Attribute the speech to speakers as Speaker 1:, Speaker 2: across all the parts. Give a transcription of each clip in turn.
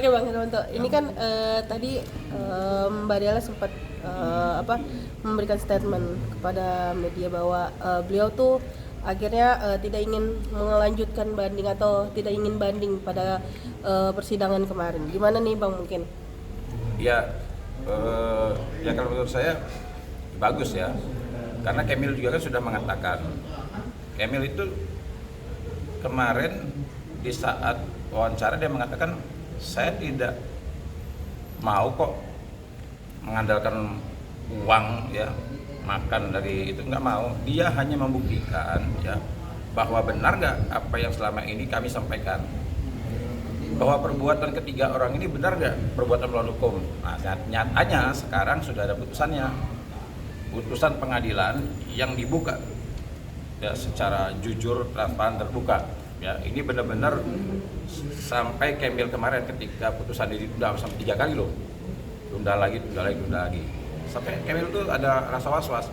Speaker 1: Oke Bang Hermanto, ini kan tadi Mbak Dela sempat memberikan statement kepada media bahwa beliau tuh akhirnya tidak ingin melanjutkan banding atau tidak ingin banding pada persidangan kemarin. Gimana nih Bang mungkin?
Speaker 2: Ya, ya kalau menurut saya bagus ya, karena Kemil juga kan sudah mengatakan, Kemil itu kemarin di saat wawancara dia mengatakan saya tidak mau kok mengandalkan uang ya, makan dari itu nggak mau. Dia hanya membuktikan ya bahwa benar nggak apa yang selama ini kami sampaikan, bahwa perbuatan ketiga orang ini benar nggak perbuatan melawan hukum. Nah, nyatanya sekarang sudah ada putusannya, putusan pengadilan yang dibuka ya secara jujur, transparan, terbuka. Ya, ini benar-benar sampai Kemil kemarin ketika putusan ditunda sampai 3 kali loh, tunda lagi, sampai Kemil tuh ada rasa was-was.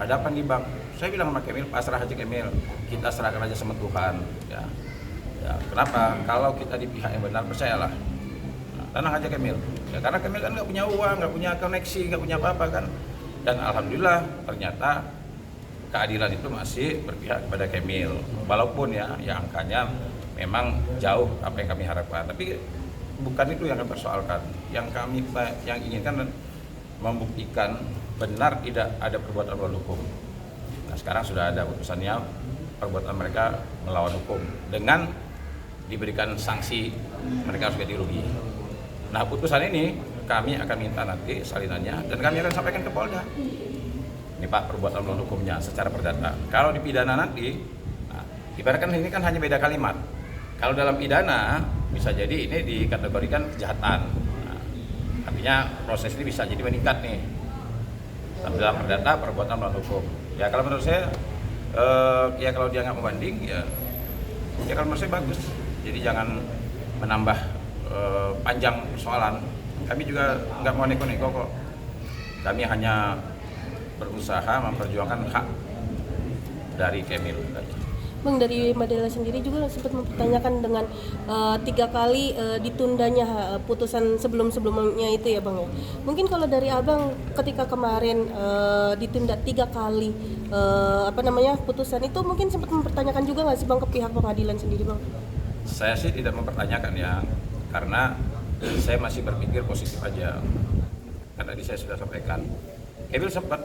Speaker 2: Ada apa nih Bang? Saya bilang sama Kemil, pasrah aja Kemil, kita serahkan aja sama Tuhan. Ya, kenapa? Kalau kita di pihak yang benar, percayalah. Nah, tenang aja Kemil. Ya, karena Kemil kan nggak punya uang, nggak punya koneksi, nggak punya apa-apa kan. Dan alhamdulillah ternyata keadilan itu masih berpihak kepada Kemil, walaupun ya angkanya memang jauh apa yang kami harapkan, tapi bukan itu yang kami persoalkan. Yang inginkan membuktikan benar tidak ada perbuatan melawan hukum. Nah, sekarang sudah ada putusannya, perbuatan mereka melawan hukum dengan diberikan sanksi, mereka harus ganti rugi. Nah, putusan ini kami akan minta nanti salinannya dan kami akan sampaikan ke Polda. Ini Pak, perbuatan melawan hukumnya secara perdata. Kalau di pidana nanti, nah, ibaratkan ini kan hanya beda kalimat. Kalau dalam pidana bisa jadi ini dikategorikan kejahatan. Nah, artinya proses ini bisa jadi meningkat nih. Tapi dalam perdata perbuatan melawan hukum. Ya kalau menurut saya, ya kalau dia nggak membanding, ya kalau menurut saya bagus. Jadi jangan menambah panjang persoalan. Kami juga nggak mau neko-neko kok. Kami hanya berusaha memperjuangkan hak dari Kemil.
Speaker 1: Bang, dari Mbak Dela sendiri juga sempat mempertanyakan dengan 3 kali ditundanya putusan sebelum-sebelumnya itu ya Bang ya. Mungkin kalau dari Abang ketika kemarin ditunda 3 kali putusan itu mungkin sempat mempertanyakan juga nggak sih Bang ke pihak pengadilan sendiri Bang?
Speaker 2: Saya sih tidak mempertanyakan ya, karena saya masih berpikir positif aja. Karena tadi saya sudah sampaikan, Kemil sempat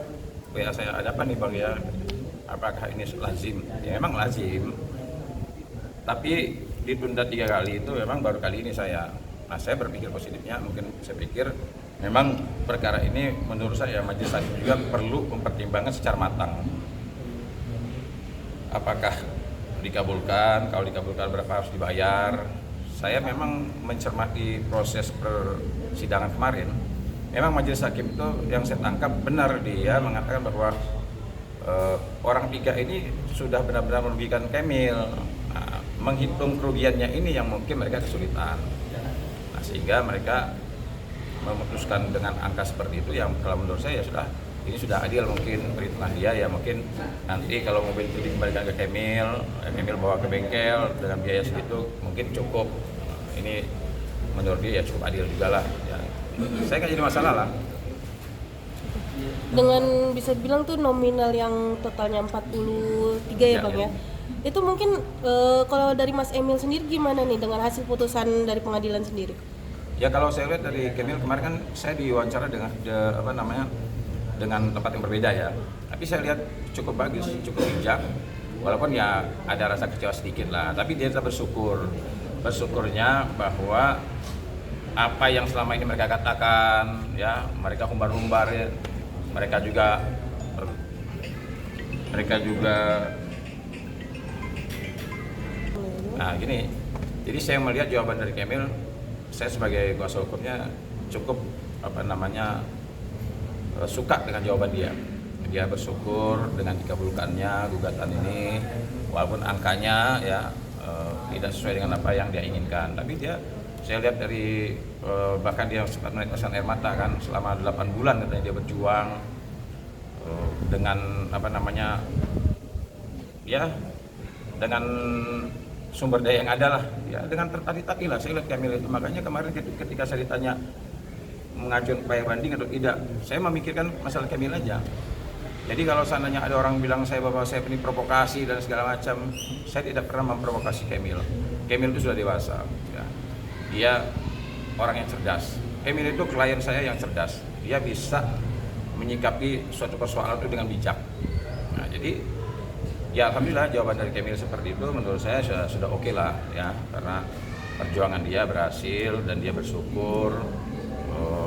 Speaker 2: WA saya, ada apa nih Bang ya, apakah ini lazim? Ya memang lazim, tapi ditunda 3 kali itu memang baru kali ini saya. Nah, saya berpikir positifnya, mungkin saya pikir memang perkara ini menurut saya majelis hakim juga perlu mempertimbangkan secara matang. Apakah dikabulkan, kalau dikabulkan berapa harus dibayar. Saya memang mencermati proses persidangan kemarin. Memang majelis hakim itu yang saya tangkap benar, dia mengatakan bahwa orang 3 ini sudah benar-benar merugikan Kemil. Nah, menghitung kerugiannya ini yang mungkin mereka kesulitan. Nah, sehingga mereka memutuskan dengan angka seperti itu yang kalau menurut saya ya ini sudah adil mungkin perhitungan dia ya, mungkin nanti kalau mobil itu dikembalikan ke Kemil, Kemil bawa ke bengkel dengan biaya segitu mungkin cukup. Ini menurut dia ya cukup adil juga lah. Ya, saya nggak jadi masalah lah.
Speaker 1: Dengan bisa bilang tuh nominal yang totalnya 43 ya Bang ya. Itu mungkin kalau dari Mas Emil sendiri gimana nih dengan hasil putusan dari pengadilan sendiri?
Speaker 2: Ya kalau saya lihat dari Kemil kemarin kan saya diwawancara dengan dengan tempat yang berbeda ya. Tapi saya lihat cukup bagus, cukup bijak. Walaupun ya ada rasa kecewa sedikit lah, tapi dia tetap bersyukurnya bahwa apa yang selama ini mereka katakan ya, mereka humbar-humbar ya, mereka juga nah gini. Jadi saya melihat jawaban dari Kemil, saya sebagai kuasa hukumnya cukup suka dengan jawaban dia. Dia bersyukur dengan dikabulkannya gugatan ini, walaupun angkanya ya tidak sesuai dengan apa yang dia inginkan. Tapi saya lihat dari bahkan dia sempat meneteskan air mata kan, selama 8 bulan katanya dia berjuang dengan ya dengan sumber daya yang ada lah, ya dengan tertati-tati lah saya lihat Kamil itu. Makanya kemarin ketika saya ditanya mengajukan upaya banding atau tidak, saya memikirkan masalah Kamil aja. Jadi kalau seandainya ada orang bilang bahwa saya ini provokasi dan segala macam, saya tidak pernah memprovokasi Kamil. Kamil itu sudah dewasa, ya. Dia orang yang cerdas. Kamil itu klien saya yang cerdas. Dia bisa menyikapi suatu persoalan itu dengan bijak. Nah, jadi ya alhamdulillah jawaban dari Kamil seperti itu menurut saya sudah oke lah, ya, karena perjuangan dia berhasil dan dia bersyukur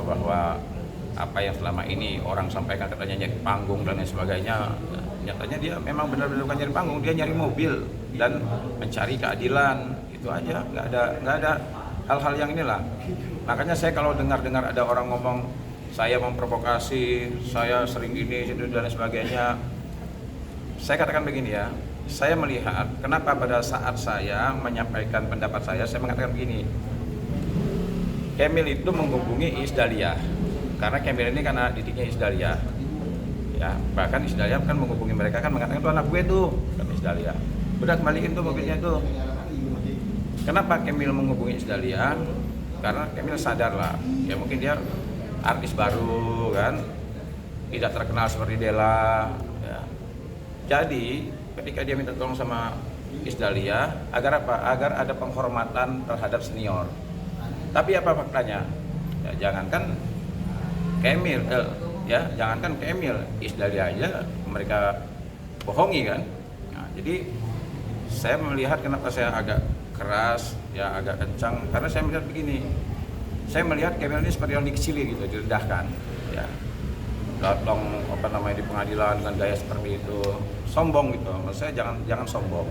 Speaker 2: bahwa apa yang selama ini orang sampaikan katanya nyari panggung dan lain sebagainya, nyatanya dia memang benar-benar bukan nyari panggung, dia nyari mobil dan mencari keadilan. Itu aja, nggak ada hal-hal yang inilah. Makanya saya kalau dengar ada orang ngomong saya memprovokasi, saya sering ini dan lain sebagainya, saya katakan begini ya, saya melihat kenapa pada saat saya menyampaikan pendapat saya mengatakan begini, Kamil itu menghubungi Iis Dahlia karena Kamil ini karena didiknya Iis Dahlia, ya, bahkan Iis Dahlia kan menghubungi mereka kan mengatakan itu anak gue tuh, kata Iis Dahlia, udah kembaliin tuh mobilnya tuh. Kenapa Kamil menghubungi Iis Dahlia? Karena Kamil sadar lah, ya mungkin dia artis baru kan, tidak terkenal seperti Della, ya. Jadi ketika dia minta tolong sama Iis Dahlia, agar apa? Agar ada penghormatan terhadap senior. Tapi apa faktanya? Ya, jangankan Kamil, Iis Dahlia aja mereka bohongi kan. Nah, jadi saya melihat kenapa saya agak keras, ya agak kencang, karena saya melihat begini. Saya melihat Kamil ini seperti orang dikecili gitu, direndahkan, ya. Datang di pengadilan dengan gaya seperti itu, sombong gitu. Menurut saya jangan sombong.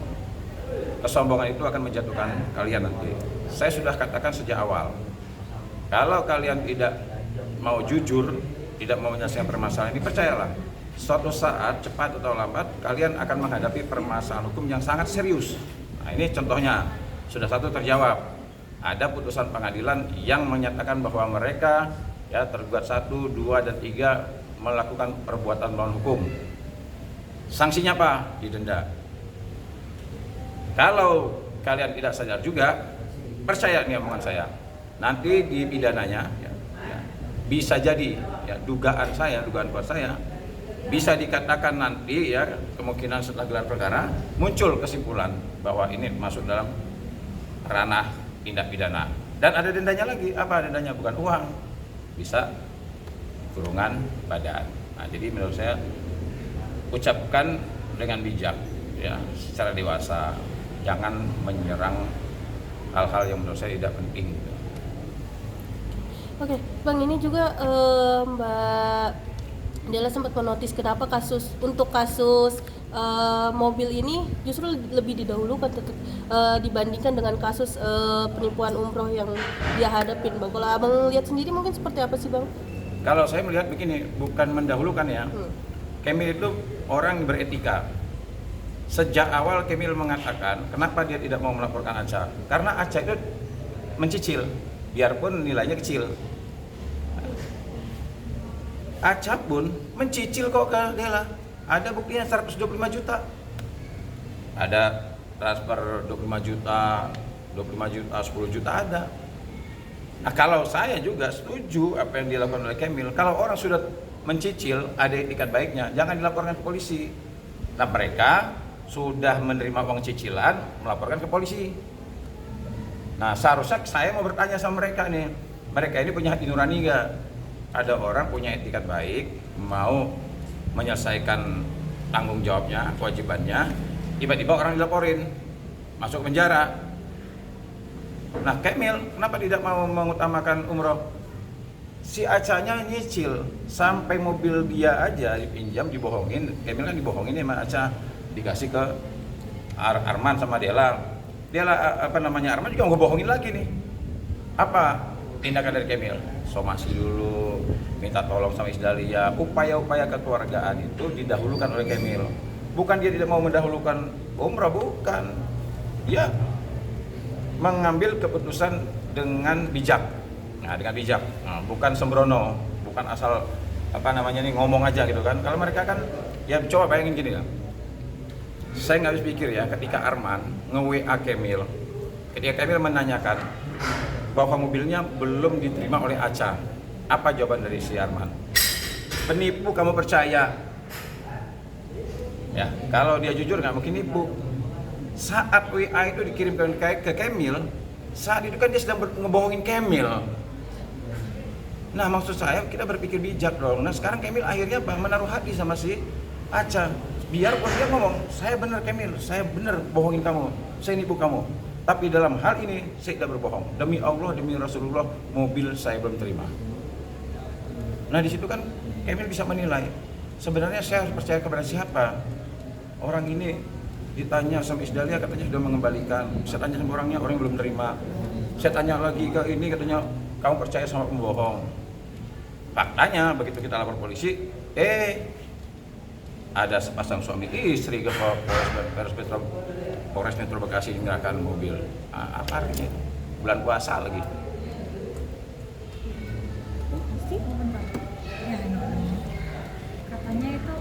Speaker 2: Kesombongan itu akan menjatuhkan kalian nanti. Saya sudah katakan sejak awal, kalau kalian tidak mau jujur, tidak mau menyelesaikan permasalahan ini, percayalah, suatu saat cepat atau lambat kalian akan menghadapi permasalahan hukum yang sangat serius. Nah, ini contohnya sudah satu terjawab. Ada putusan pengadilan yang menyatakan bahwa mereka, ya, tergugat 1, 2, dan 3 melakukan perbuatan melawan hukum. Sanksinya apa? Didenda. Kalau kalian tidak sadar juga, percaya nih omongan saya, nanti di pidananya, ya, bisa jadi, ya, dugaan kuat saya, bisa dikatakan nanti, ya, kemungkinan setelah gelar perkara muncul kesimpulan bahwa ini masuk dalam ranah tindak pidana. Dan ada dendanya lagi. Apa dendanya? Bukan uang, bisa kurungan badan. Nah, jadi menurut saya ucapkan dengan bijak, ya, secara dewasa. Jangan menyerang hal-hal yang menurut saya tidak penting. Gitu.
Speaker 1: Oke, Bang, ini juga Mbak Della sempat menotis kenapa kasus mobil ini justru lebih didahulukan dibandingkan dengan kasus penipuan umroh yang dia hadapin, Bang. Kalau Abang lihat sendiri mungkin seperti apa sih, Bang?
Speaker 2: Kalau saya melihat begini, bukan mendahulukan ya. Kamil itu orang beretika. Sejak awal Kamil mengatakan kenapa dia tidak mau melaporkan Aca, karena Aca itu mencicil, biarpun nilainya kecil. Aca pun mencicil kok ke Della. Ada buktinya 125 juta. Ada transfer 25 juta, 10 juta ada. Nah, kalau saya juga setuju apa yang dilakukan oleh Kamil. Kalau orang sudah mencicil, ada etikat baiknya, jangan dilaporkan ke polisi. Nah, mereka sudah menerima uang cicilan, melaporkan ke polisi. Nah, seharusnya saya mau bertanya sama mereka nih, mereka ini punya hati nurani nggak? Ada orang punya etikat baik, mau menyelesaikan tanggung jawabnya, kewajibannya, tiba-tiba orang dilaporin, masuk penjara. Nah, Kamil kenapa tidak mau mengutamakan umroh? Si Acanya nyicil, sampai mobil dia aja dipinjam, dibohongin. Kamil kan dibohongin ya sama Aca, dikasih ke Arman sama Della. Arman juga ngebohongin lagi nih. Apa tindakan dari Kamil? Somasi dulu, minta tolong sama Iis Dahlia. Upaya-upaya kekeluargaan itu didahulukan oleh Kamil. Bukan dia tidak mau mendahulukan umrah, bukan. Dia mengambil keputusan dengan bijak. Nah, dengan bijak. Nah, bukan sembrono, bukan asal ngomong aja gitu kan. Kalau mereka kan, ya coba bayangin gini lah. Saya nggak habis pikir ya ketika Arman nge-WA Kemil, ketika Kemil menanyakan bahwa mobilnya belum diterima oleh Aca. Apa jawaban dari si Arman? Penipu, kamu percaya? Ya, kalau dia jujur nggak mungkin nipu. Saat WA itu dikirimkan ke Kemil, saat itu kan dia sedang ngebohongin Kemil. Nah, maksud saya kita berpikir bijak dong. Nah, sekarang Kemil akhirnya menaruh hati sama si Aca. Biarpun dia ngomong, saya benar Kemil, saya benar bohongin kamu, saya nipu kamu. Tapi dalam hal ini saya tidak berbohong. Demi Allah, demi Rasulullah, mobil saya belum terima. Nah, di situ kan Kemil bisa menilai. Sebenarnya saya harus percaya kepada siapa? Orang ini ditanya sama Isdalia katanya sudah mengembalikan. Saya tanya sama orangnya, orang yang belum terima. Saya tanya lagi ke ini katanya kamu percaya sama pembohong. Faktanya begitu kita lapor polisi, ada sepasang suami istri ke Polres Metro Bekasi menyerahkan mobil. Apa artinya? Bulan puasa lagi.
Speaker 3: Katanya itu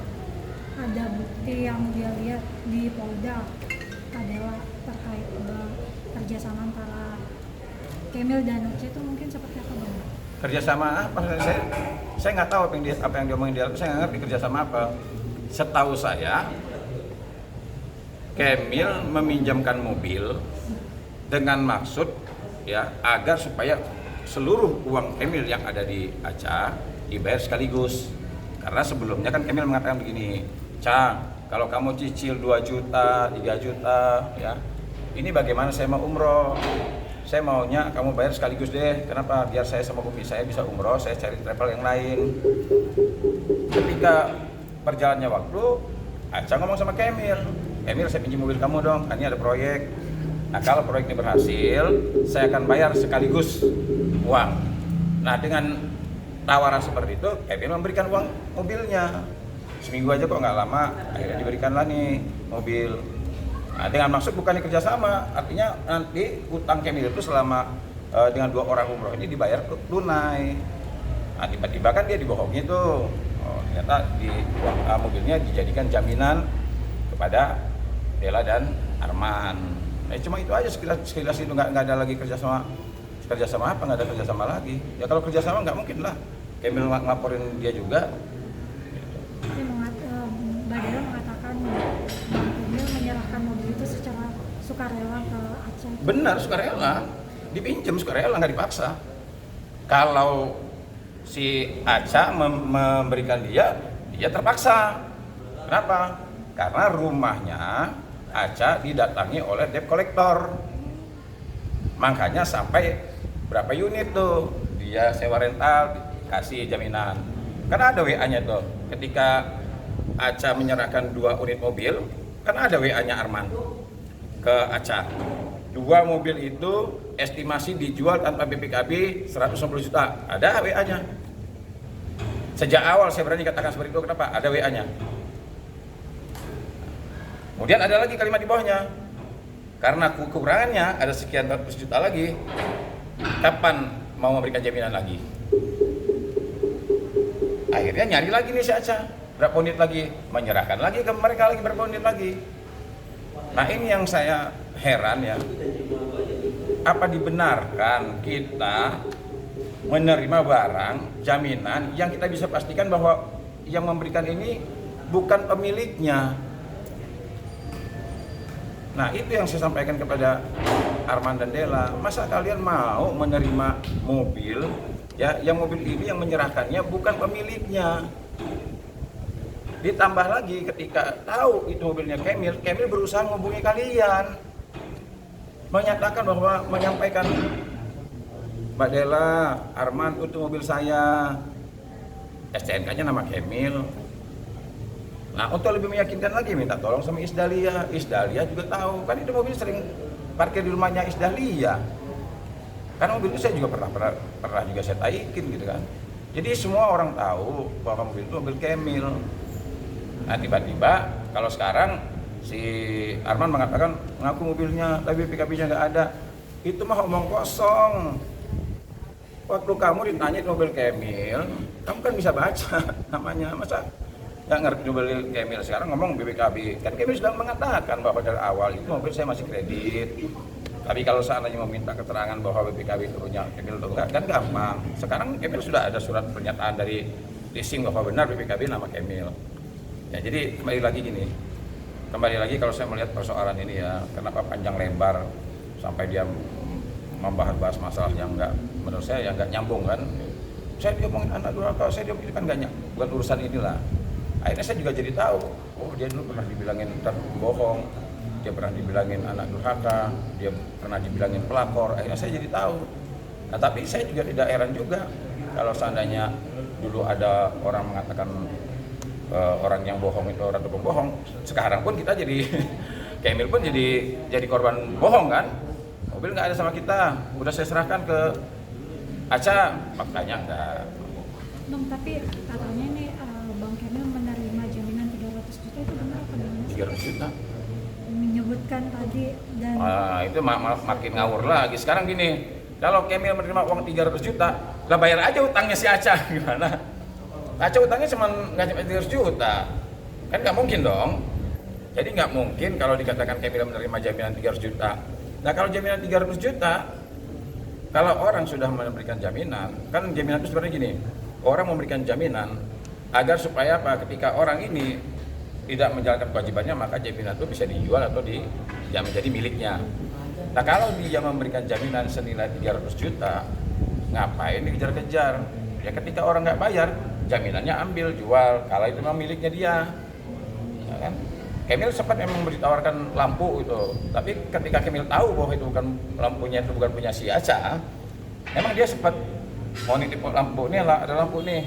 Speaker 3: ada bukti yang dia lihat di Polda adalah terkait kerjasama antara Kemil dan Aca itu mungkin seperti apa Bang?
Speaker 2: Kerjasama apa? Saya nggak tahu apa yang dia omongin dia. Saya nggak ngerti kerjasama apa. Setahu saya, Kemil meminjamkan mobil dengan maksud ya agar supaya seluruh uang Kemil yang ada di Aca dibayar sekaligus. Karena sebelumnya kan Kemil mengatakan begini, Ca, kalau kamu cicil 2 juta, 3 juta, ya, ini bagaimana saya mau umroh? Saya maunya kamu bayar sekaligus deh. Kenapa? Biar saya sama Umi saya bisa umroh, saya cari travel yang lain. Ketika berjalannya waktu, Aca ngomong sama Kemil, Kemil saya pinjam mobil kamu dong, ini ada proyek. Nah kalau proyek ini berhasil, saya akan bayar sekaligus uang. Nah dengan tawaran seperti itu, Kemil memberikan uang mobilnya. Seminggu aja kok nggak lama, akhirnya diberikanlah nih mobil. Nah, dengan maksud bukannya kerjasama, artinya nanti utang Kemil itu selama dengan 2 orang umroh ini dibayar tunai. Nah, tiba-tiba kan dia dibohongi tuh. Ternyata di mobilnya dijadikan jaminan kepada Dela dan Arman. Nah, cuma itu aja sekilas itu nggak ada lagi kerjasama apa nggak ada kerjasama lagi. Ya kalau kerjasama nggak mungkin lah. Kemil ngelaporin dia juga.
Speaker 3: Mbak Dela mengatakan Bang Kemil menyerahkan mobil itu secara sukarela ke Aca.
Speaker 2: Benar, sukarela. Dipinjam sukarela, nggak dipaksa. Kalau si Aca memberikan dia terpaksa. Kenapa? Karena rumahnya Aca didatangi oleh debt collector. Makanya sampai berapa unit tuh dia sewa rental, kasih jaminan. Karena ada WA-nya tuh. Ketika Aca menyerahkan 2 unit mobil, kan ada WA-nya Arman ke Aca. 2 mobil itu estimasi dijual tanpa BPKB 150 juta. Ada WA-nya. Sejak awal saya berani katakan seperti itu. Kenapa? Ada WA-nya. Kemudian ada lagi kalimat di bawahnya. Karena kekurangannya ada sekian ratus juta lagi. Kapan mau memberikan jaminan lagi? Akhirnya nyari lagi nih si Aca. Berapa unit lagi? Menyerahkan lagi ke mereka lagi berapa unit lagi. Nah ini yang saya heran ya. Apa dibenarkan kita menerima barang jaminan yang kita bisa pastikan bahwa yang memberikan ini bukan pemiliknya. Nah itu yang saya sampaikan kepada Arman dan Dela. Masa kalian mau menerima mobil ya, yang mobil ini yang menyerahkannya bukan pemiliknya. Ditambah lagi ketika tahu itu mobilnya Kemil berusaha menghubungi kalian, menyatakan bahwa menyampaikan Mbak Dela, Arman itu mobil saya, STNK-nya nama Kemil. Nah untuk lebih meyakinkan lagi minta tolong sama Isdalia. Isdalia juga tahu kan itu mobil sering parkir di rumahnya Isdalia. Karena mobil itu saya juga pernah juga saya taikin gitu kan. Jadi semua orang tahu bahwa mobil itu mobil Kemil. Nah tiba-tiba kalau sekarang si Arman mengatakan ngaku mobilnya tapi PKB-nya nggak ada, itu mah omong kosong. Waktu kamu ditanya mobil Kemil, kamu kan bisa baca namanya. Masa nggak ngerti beli Kemil. Sekarang ngomong BPKB, kan Kemil sudah mengatakan bahwa dari awal itu mobil saya masih kredit. Tapi kalau seandainya meminta keterangan bahwa BPKB itu punya Kemil atau enggak, kan gampang. Sekarang Kemil sudah ada surat pernyataan dari leasing bahwa benar BPKB nama Kemil. Ya, jadi kembali lagi kalau saya melihat persoalan ini ya, kenapa panjang lebar sampai dia membahas masalah yang enggak, menurut saya yang enggak nyambung kan. Saya diomongin anak durhaka, saya diomongin kan enggak nyambung, bukan urusan inilah. Akhirnya saya juga jadi tahu, oh dia dulu pernah dibilangin bohong, dia pernah dibilangin anak durhaka, dia pernah dibilangin pelakor. Akhirnya saya jadi tahu. Nah, tapi saya juga tidak heran juga kalau seandainya dulu ada orang mengatakan orang yang bohong itu orang tukang bohong. Sekarang pun kita jadi Kemil pun jadi korban bohong kan. Mobil nggak ada sama kita, udah saya serahkan ke Aca, faktanya enggak.
Speaker 3: Bang, tapi katanya nih Bang Kemil menerima jaminan 300 juta, itu benar apa gimana?
Speaker 2: 300 juta.
Speaker 3: Menyebutkan tadi dan
Speaker 2: Itu makin ngawur lagi. Sekarang gini, kalau Kemil menerima uang 300 juta, lah bayar aja utangnya si Aca gimana? Aca utangnya cuma nggak cuma 300 juta, kan nggak mungkin dong. Jadi nggak mungkin kalau dikatakan Kemil menerima jaminan 300 juta. Nah kalau jaminan 300 juta, kalau orang sudah memberikan jaminan, kan jaminan itu sebenarnya gini, orang memberikan jaminan agar supaya apa? Ketika orang ini tidak menjalankan kewajibannya, maka jaminan itu bisa dijual atau menjadi miliknya. Nah kalau dia memberikan jaminan senilai 300 juta, ngapain dikejar-kejar? Ya ketika orang nggak bayar, jaminannya ambil, jual, kalau itu memang miliknya dia. Ya kan? Kemil sempat memang ditawarkan lampu itu, tapi ketika Kemil tahu bahwa itu bukan lampunya, itu bukan punya si Aca, memang dia sempat mau nitip lampu, ini ada lampu nih.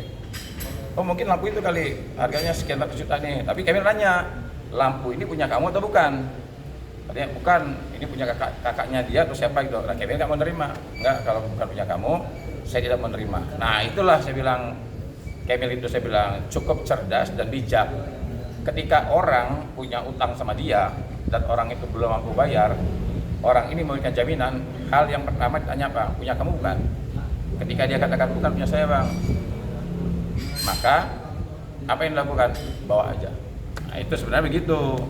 Speaker 2: Oh mungkin lampu itu kali harganya sekian ratus juta nih, tapi Kemil nanya, lampu ini punya kamu atau bukan? Katanya bukan, ini punya kakaknya dia atau siapa gitu. Nah Kemil nggak mau nerima, nggak, kalau bukan punya kamu, saya tidak menerima. Nah itulah saya bilang, Kemil itu saya bilang cukup cerdas dan bijak. Ketika orang punya utang sama dia dan orang itu belum mampu bayar, orang ini memberikan jaminan, hal yang pertama ditanya apa? Punya kamu bukan? Ketika dia katakan bukan punya saya bang, maka apa yang dilakukan? Bawa aja. Nah itu sebenarnya begitu.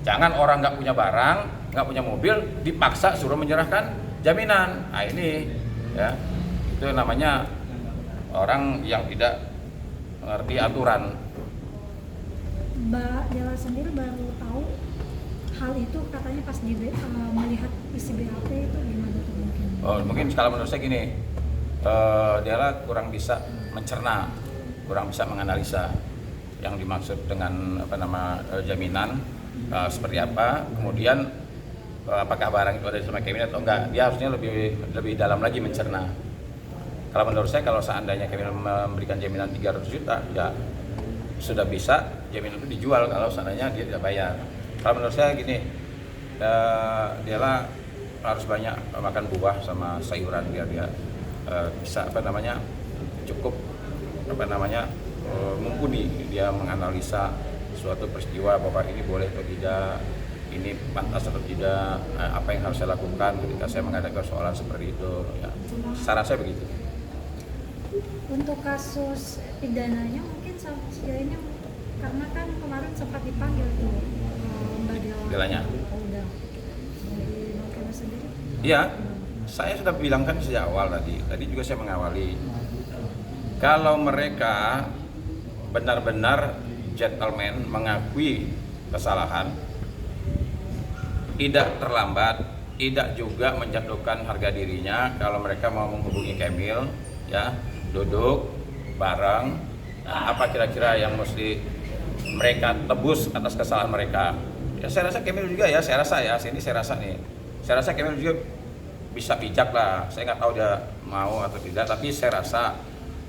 Speaker 2: Jangan orang nggak punya barang, nggak punya mobil, dipaksa suruh menyerahkan jaminan. Nah ini ya, itu namanya orang yang tidak mengerti aturan.
Speaker 3: Mbak Dela sendiri baru tahu hal itu katanya pas melihat isi BAP itu gimana tuh mungkin?
Speaker 2: Oh, mungkin kalau menurut saya gini, Dela kurang bisa mencerna, kurang bisa menganalisa yang dimaksud dengan jaminan seperti apa, kemudian apakah barang itu ada sama Kemil atau enggak. Dia harusnya lebih dalam lagi mencerna. Kalau menurut saya, kalau seandainya Kemil memberikan jaminan 300 juta, ya sudah bisa jaminan itu dijual kalau seandainya dia tidak bayar. Kalau menurut saya gini, Dela harus banyak makan buah sama sayuran biar dia bisa cukup mumpuni dia menganalisa suatu peristiwa bahwa ini boleh atau tidak, ini pantas atau tidak, apa yang harus saya lakukan ketika saya menghadapi persoalan seperti itu. Ya, saran saya begitu.
Speaker 3: Untuk kasus pidananya mungkin sejauh ini, karena kan kemarin sempat dipanggil tuh Mbak
Speaker 2: Delanya.
Speaker 3: Udah dari Bang Kemil sendiri?
Speaker 2: Iya, saya sudah bilangkan sejak awal tadi juga saya mengawali. Kalau mereka benar-benar gentleman mengakui kesalahan, tidak terlambat, tidak juga menjatuhkan harga dirinya. Kalau mereka mau menghubungi Kemil, ya duduk bareng, nah, apa kira-kira yang mesti mereka tebus atas kesalahan mereka. Ya saya rasa Kemil juga ya, saya rasa Kemil juga bisa bijak lah. Saya nggak tahu dia mau atau tidak, tapi saya rasa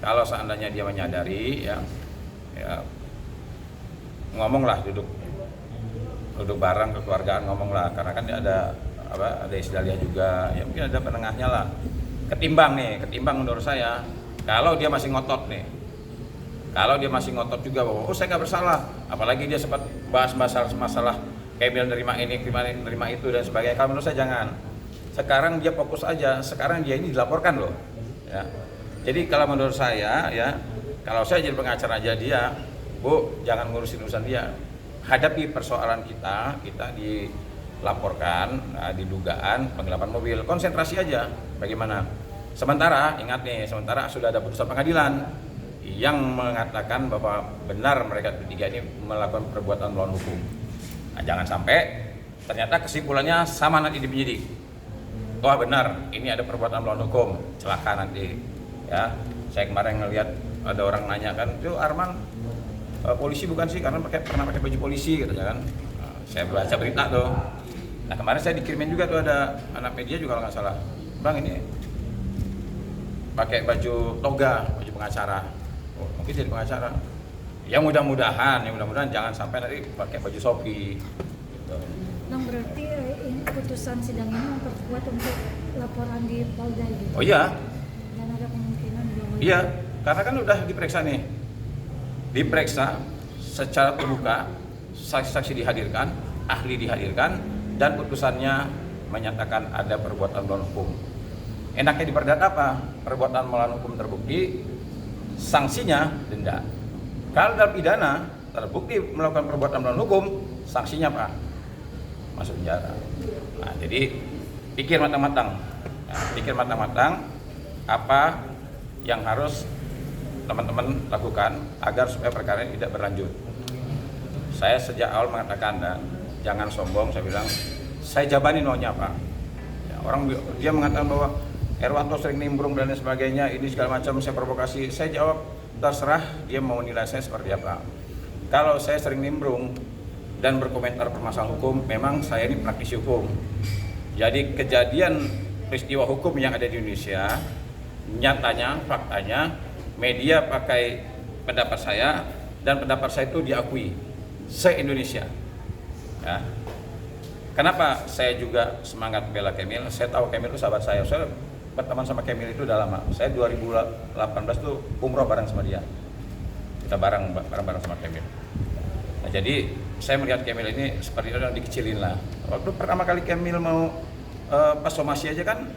Speaker 2: kalau seandainya dia menyadari, ya ngomonglah, duduk bareng kekeluargaan, ngomonglah, karena kan ada istilahnya juga, ya mungkin ada penengahnya lah. Ketimbang menurut saya, kalau dia masih ngotot juga bahwa saya nggak bersalah, apalagi dia sempat bahas masalah Kemil nerima ini, nerima itu dan sebagainya. Kalau menurut saya jangan. Sekarang dia fokus aja. Sekarang dia ini dilaporkan loh. Ya. Jadi kalau menurut saya, ya, kalau saya jadi pengacara aja dia Bu, jangan ngurusin urusan dia. Hadapi persoalan kita dilaporkan, didugaan penggelapan mobil. Konsentrasi aja bagaimana. Sementara, ingat nih, sementara sudah ada putusan pengadilan yang mengatakan bahwa benar mereka bertiga ini melakukan perbuatan melawan hukum. Nah, jangan sampai ternyata kesimpulannya sama nanti di penyidik. Wah benar, ini ada perbuatan melawan hukum, celaka nanti. Ya, saya kemarin ngelihat ada orang nanya kan, itu Arman polisi bukan sih? Karena pernah pakai baju polisi katanya kan. Nah, saya baca berita tuh. Nah kemarin saya dikirimin juga tuh ada anak media juga kalau nggak salah. Bang ini pakai baju toga, baju pengacara. Oh, mungkin jadi pengacara. Ya mudah-mudahan jangan sampai nanti pakai baju Shopee. Gitu.
Speaker 3: Bang, berarti ini putusan sidang ini memperkuat untuk laporan di Polda gitu.
Speaker 2: Oh iya.
Speaker 3: Dan ada kemungkinan bahwa
Speaker 2: Iya, karena kan udah diperiksa nih. Diperiksa secara terbuka, saksi-saksi dihadirkan, ahli dihadirkan, dan putusannya menyatakan ada perbuatan melawan hukum. Enaknya di perdata apa? Perbuatan melawan hukum terbukti, sanksinya denda. Kalau dalam pidana terbukti melakukan perbuatan melawan hukum, sanksinya apa? Masuk penjara. Nah, jadi pikir matang-matang. Pikir matang-matang apa yang harus teman-teman lakukan agar supaya perkara ini tidak berlanjut. Saya sejak awal mengatakan, jangan sombong, saya bilang, saya jabani maunya apa. Ya, orang dia mengatakan bahwa Herwanto sering nimbrung dan lain sebagainya, ini segala macam, saya provokasi. Saya jawab, terserah dia mau nilai saya seperti apa. Kalau saya sering nimbrung dan berkomentar permasalahan hukum, memang saya ini praktisi hukum. Jadi kejadian peristiwa hukum yang ada di Indonesia, nyatanya, faktanya, media pakai pendapat saya, dan pendapat saya itu diakui se-Indonesia. Ya. Kenapa saya juga semangat bela Kemil? Saya tahu Kemil itu sahabat saya berteman sama Kemil itu udah lama. Saya 2018 tuh umroh bareng sama dia. Kita bareng sama Kemil. Nah, jadi saya melihat Kemil ini seperti orang dikecilin lah. Waktu pertama kali Kemil mau pas somasi aja kan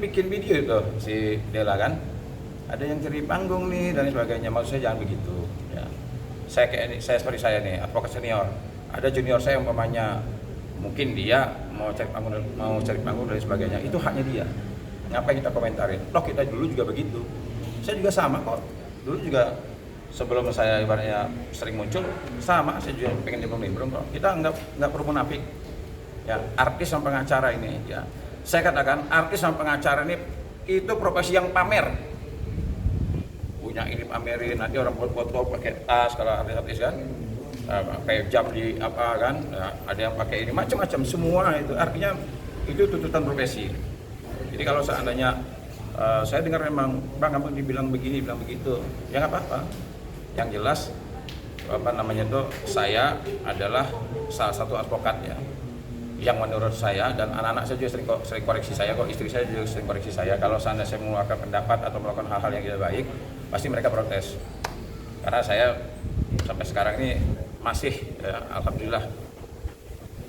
Speaker 2: bikin video itu si Dela kan. Ada yang cari panggung nih dan sebagainya. Maksud saya jangan begitu. Ya. Saya seperti saya nih, advokat senior. Ada junior saya umpamanya mungkin dia mau cari panggung dan sebagainya. Itu haknya dia. Ngapain kita komentarin? Toh kita dulu juga begitu. Saya juga sama kok. Dulu juga sebelum saya ibaratnya sering muncul sama, saya juga pengen nimbrung kok. Kita nggak perlu munafik. Ya, artis sama pengacara ini ya. Saya katakan artis sama pengacara ini itu profesi yang pamer. Punya ini pamerin, nanti orang foto pakai tas kalau artis kan. Pakai jam di apa kan. Nah, ada yang pakai ini macam-macam semua itu. Artinya itu tuntutan profesi. Jadi kalau seandainya saya dengar memang Bang abang dibilang begini, bilang begitu, ya nggak apa-apa. Yang jelas saya adalah salah satu advokat ya, yang menurut saya dan anak-anak saya juga sering koreksi saya kok, istri saya juga sering koreksi saya kalau seandainya saya mengeluarkan pendapat atau melakukan hal-hal yang tidak baik, pasti mereka protes. Karena saya sampai sekarang ini masih alhamdulillah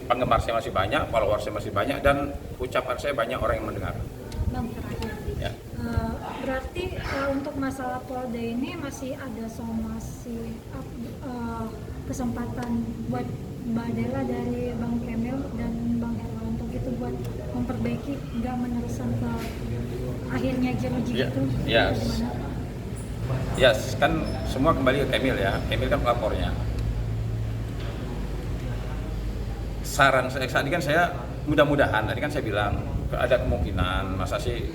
Speaker 2: penggemar saya masih banyak, follower saya masih banyak, dan ucapan saya banyak orang yang mendengar.
Speaker 3: Bang, terakhir.
Speaker 2: Ya.
Speaker 3: Berarti untuk masalah Polda ini masih ada somasi kesempatan buat Mbak Dela dari Bang Kemil dan Bang Herwanto gitu buat memperbaiki, nggak meneruskan ke akhirnya jeruji gitu.
Speaker 2: Yes. Yes, kan semua kembali ke Kemil ya. Kemil kan pelapornya. Saran saya tadi kan saya mudah-mudahan tadi kan saya bilang ada kemungkinan masa sih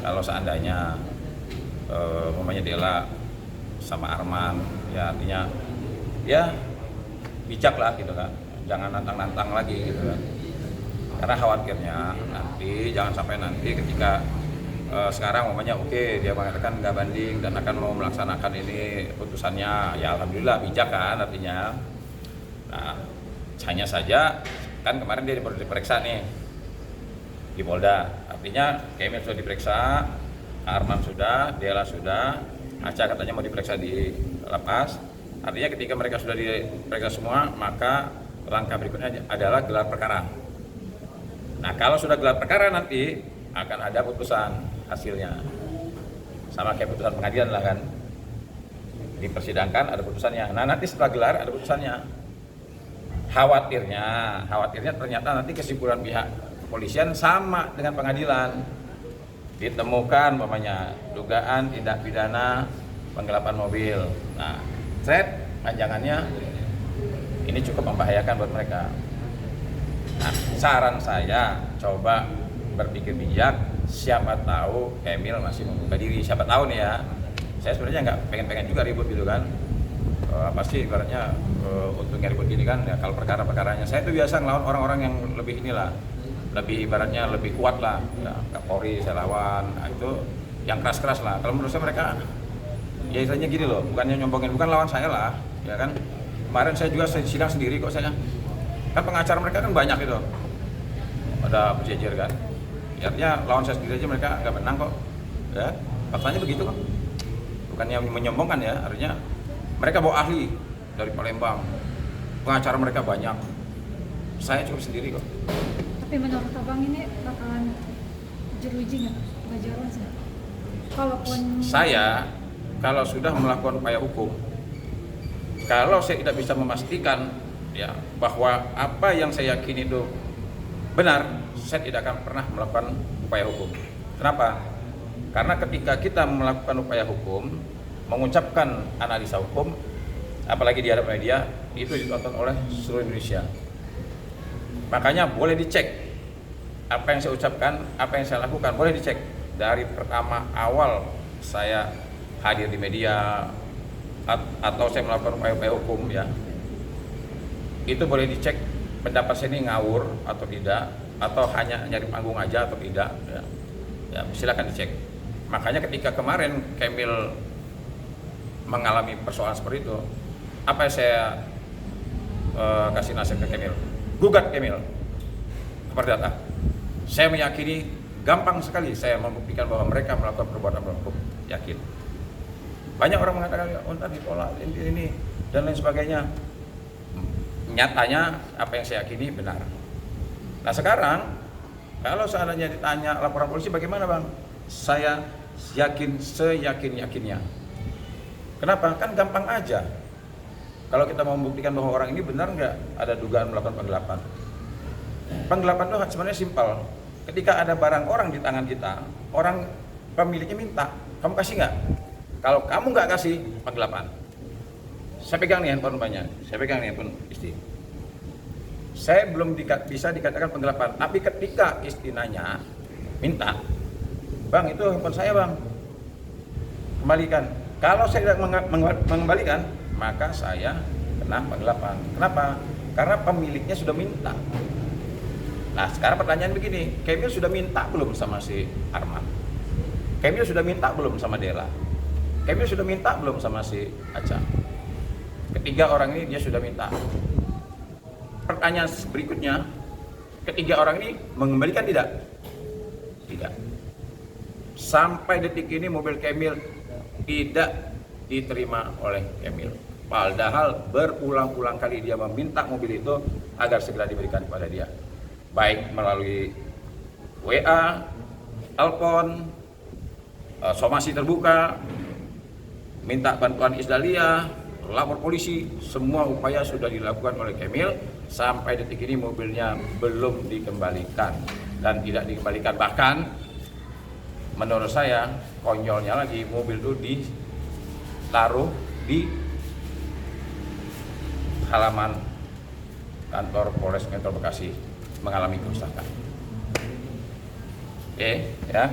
Speaker 2: kalau seandainya Dela sama Arman ya artinya ya bijak lah gitu kan, jangan nantang-nantang lagi gitu kan, karena khawatirnya nanti jangan sampai nanti ketika sekarang oke dia mengatakan nggak banding dan akan mau melaksanakan ini putusannya, ya alhamdulillah bijak kan artinya. Nah hanya saja kan kemarin dia baru diperiksa nih di Polda, artinya Kemil sudah diperiksa, Arman sudah, Dela sudah, Aca katanya mau diperiksa di lapas. Artinya ketika mereka sudah diperiksa semua, maka langkah berikutnya adalah gelar perkara. Nah kalau sudah gelar perkara nanti akan ada putusan hasilnya, sama kayak putusan pengadilan lah kan, dipersidangkan, ada putusannya. Nah nanti setelah gelar ada putusannya. Khawatirnya ternyata nanti kesimpulan pihak kepolisian sama dengan pengadilan. Ditemukan umpamanya dugaan tindak pidana penggelapan mobil. Nah, panjangannya ini cukup membahayakan buat mereka. Nah, saran saya coba berpikir bijak. Siapa tahu Emil masih membuka diri. Siapa tahu nih ya. Saya sebenarnya nggak pengen juga ribut gitu kan. Pasti ibaratnya untungnya ribut gini kan. Ya, kalau perkara-perkaranya saya itu biasa ngelawan orang-orang yang lebih lebih ibaratnya lebih kuat lah. Ya, Kapolri saya lawan. Nah, itu yang keras-keras lah. Kalau menurut saya mereka ya istilahnya gini loh, bukannya nyombongin, bukan lawan saya lah, ya kan. Kemarin saya juga sidang sendiri kok saya. Kan pengacara mereka kan banyak itu. Ada berjejer kan. Artinya lawan saya sendiri aja mereka nggak menang kok. Ya, faktanya begitu kok. Bukannya menyombongkan ya, artinya mereka bawa ahli dari Palembang. Pengacara mereka banyak. Saya cukup sendiri kok.
Speaker 3: Tapi menurut abang ini bakalan jeruji nggak? Nggak jalan sih. Kalaupun
Speaker 2: Saya kalau sudah melakukan upaya hukum, kalau saya tidak bisa memastikan ya bahwa apa yang saya yakini itu benar, saya tidak akan pernah melakukan upaya hukum. Kenapa? Karena ketika kita melakukan upaya hukum, mengucapkan analisa hukum, apalagi di hadapan media, itu ditonton oleh seluruh Indonesia. Makanya boleh dicek apa yang saya ucapkan, apa yang saya lakukan, boleh dicek dari pertama awal saya hadir di media atau saya melakukan upaya-upaya hukum ya. Itu boleh dicek pendapat saya ini ngawur atau tidak, atau hanya nyari panggung aja atau tidak ya. Ya, silakan dicek. Makanya ketika kemarin Kemil mengalami persoalan seperti itu, apa yang saya kasih nasihat ke Kemil? Gugat Kemil ke Perdata. Saya meyakini gampang sekali saya membuktikan bahwa mereka melakukan perbuatan melawan hukum. Yakin. Banyak orang mengatakan ntar ditolak ini dan lain sebagainya. Nyatanya apa yang saya yakini benar. Nah sekarang kalau seandainya ditanya laporan polisi bagaimana bang? Saya yakin seyakin-yakinnya. Kenapa? Kan gampang aja. Kalau kita mau membuktikan bahwa orang ini benar nggak ada dugaan melakukan penggelapan. Penggelapan itu sebenarnya simpel. Ketika ada barang orang di tangan kita, orang pemiliknya minta, kamu kasih nggak? Kalau kamu nggak kasih, penggelapan. Saya pegang nih handphone banyak, saya pegang nih handphone istri. Saya belum bisa dikatakan penggelapan, tapi ketika istri nanya, minta, bang itu handphone saya bang, kembalikan. Kalau saya tidak mengembalikan, maka saya kena penggelapan. Kenapa? Karena pemiliknya sudah minta. Nah sekarang pertanyaan begini, Kemil sudah minta belum sama si Arman? Kemil sudah minta belum sama Dela? Kemil sudah minta belum sama si Aca? Ketiga orang ini dia sudah minta. Pertanyaan berikutnya, ketiga orang ini mengembalikan tidak? Tidak. Sampai detik ini mobil Kemil tidak diterima oleh Kemil. Padahal berulang-ulang kali dia meminta mobil itu agar segera diberikan kepada dia. Baik melalui WA, telepon, somasi terbuka, minta bantuan Isdalia, lapor polisi, semua upaya sudah dilakukan oleh Kemil. Sampai detik ini mobilnya belum dikembalikan dan tidak dikembalikan. Bahkan menurut saya konyolnya lagi, mobil itu ditaruh di halaman kantor Polres Metro Bekasi mengalami kerusakan. Oke, ya.